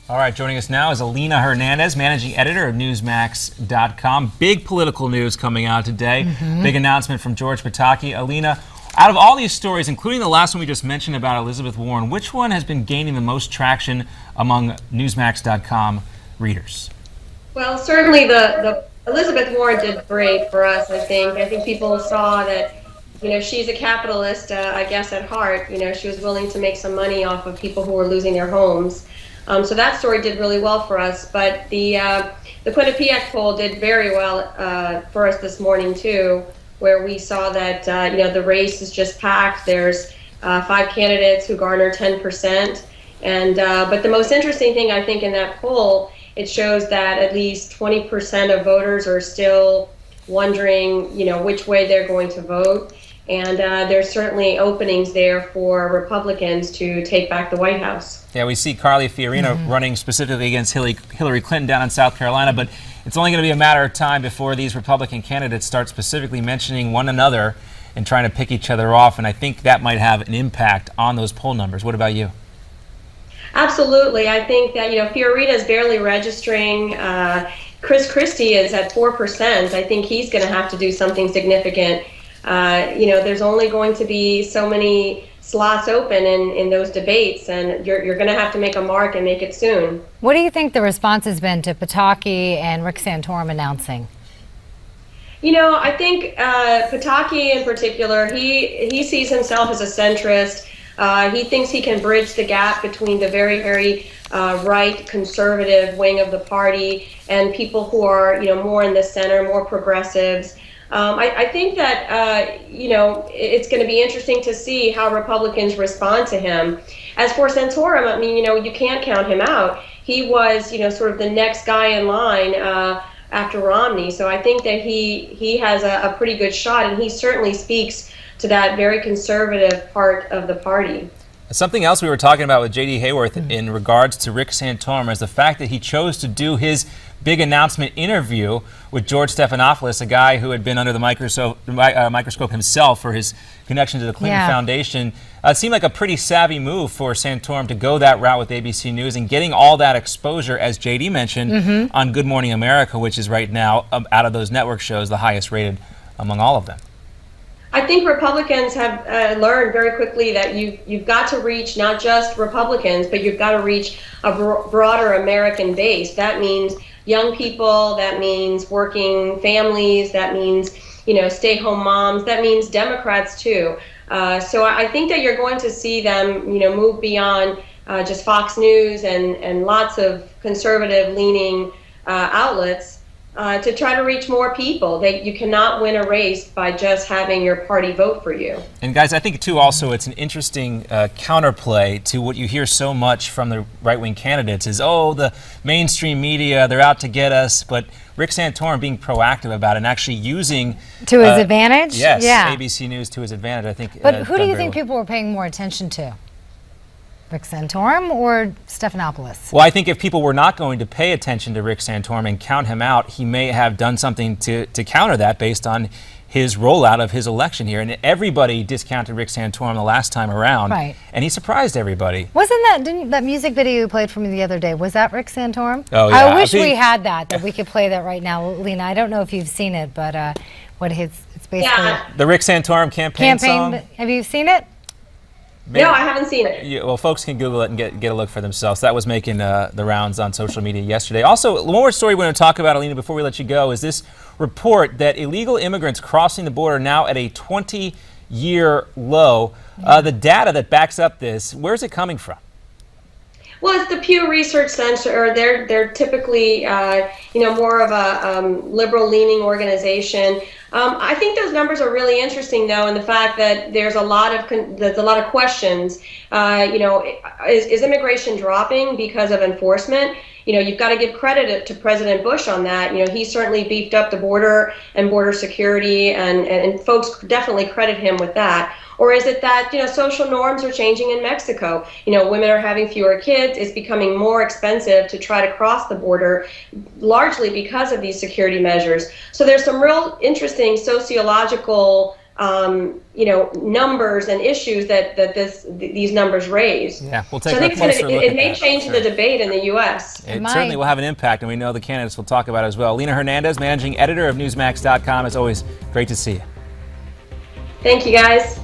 All right, joining us now is Alina Hernandez, managing editor of Newsmax.com. Big political news coming out today. Big announcement from George Pataki. Alina, out of all these stories, including the last one we just mentioned about Elizabeth Warren, which one has been gaining the most traction among Newsmax.com readers? Well, certainly the Elizabeth Warren did great for us, I think. I think people saw that, she's a capitalist, I guess, at heart. She was willing to make some money off of people who were losing their homes. So that story did really well for us. But the Quinnipiac poll did very well for us this morning, too, where we saw that, the race is just packed. There's 5 candidates who garner 10%. But the most interesting thing, I think, in that poll, it shows that at least 20% of voters are still wondering, which way they're going to vote. And there's certainly openings there for Republicans to take back the White House. Yeah, we see Carly Fiorina running specifically against Hillary Clinton down in South Carolina, but it's only going to be a matter of time before these Republican candidates start specifically mentioning one another and trying to pick each other off, and I think that might have an impact on those poll numbers. What about you? Absolutely. I think that, Fiorina is barely registering. Chris Christie is at 4%. I think he's going to have to do something significant. There's only going to be so many slots open in those debates, and you're going to have to make a mark and make it soon. What do you think the response has been to Pataki and Rick Santorum announcing? I think Pataki in particular, he sees himself as a centrist. He thinks he can bridge the gap between the very, very right conservative wing of the party and people who are, more in the center, more progressives. I think that, it's going to be interesting to see how Republicans respond to him. As for Santorum, I mean, you can't count him out. He was, sort of the next guy in line after Romney. So I think that he has a pretty good shot, and he certainly speaks to that very conservative part of the party. Something else we were talking about with J.D. Hayworth in regards to Rick Santorum is the fact that he chose to do his big announcement interview with George Stephanopoulos, a guy who had been under the microscope himself for his connection to the Clinton Foundation. It seemed like a pretty savvy move for Santorum to go that route with ABC News and getting all that exposure, as J.D. mentioned, on Good Morning America, which is right now, out of those network shows, the highest rated among all of them. I think Republicans have learned very quickly that you've got to reach not just Republicans, but you've got to reach a broader American base. That means young people, that means working families, that means, stay-home moms, that means Democrats too. So I think that you're going to see them, move beyond just Fox News and lots of conservative-leaning outlets to try to reach more people. You cannot win a race by just having your party vote for you. And guys, I think too also it's an interesting counterplay to what you hear so much from the right-wing candidates is, oh, the mainstream media, they're out to get us, but Rick Santorum being proactive about it and actually using to his advantage? Yes, yeah. ABC News to his advantage, I think. But who do you think people were paying more attention to? Rick Santorum or Stephanopoulos? Well, I think if people were not going to pay attention to Rick Santorum and count him out, he may have done something to counter that based on his rollout of his election here. And everybody discounted Rick Santorum the last time around. Right. And he surprised everybody. Didn't that music video you played for me the other day, was that Rick Santorum? Oh, yeah. I wish we had that we could play that right now. Lena, I don't know if you've seen it, but it's basically... The Rick Santorum campaign song? Have you seen it? No, I haven't seen it. Yeah, well, folks can Google it and get a look for themselves. That was making the rounds on social media yesterday. Also, one more story we want to talk about, Alina, before we let you go, is this report that illegal immigrants crossing the border now at a 20-year low. The data that backs up this, where's it coming from? Well, it's the Pew Research Center. They're typically, more of a liberal-leaning organization. I think those numbers are really interesting, though, in the fact that there's a lot of questions. Is immigration dropping because of enforcement? You've got to give credit to President Bush on that. He certainly beefed up the border and border security, and folks definitely credit him with that. Or is it that, social norms are changing in Mexico? Women are having fewer kids. It's becoming more expensive to try to cross the border, largely because of these security measures. So there's some real interesting sociological numbers and issues that these numbers raise. Yeah, we'll So take I think a closer look it at may that. change the debate in the U.S. It might. certainly will have an impact, and we know the candidates will talk about it as well. Alina Hernandez, managing editor of Newsmax.com. As always, great to see you. Thank you, guys.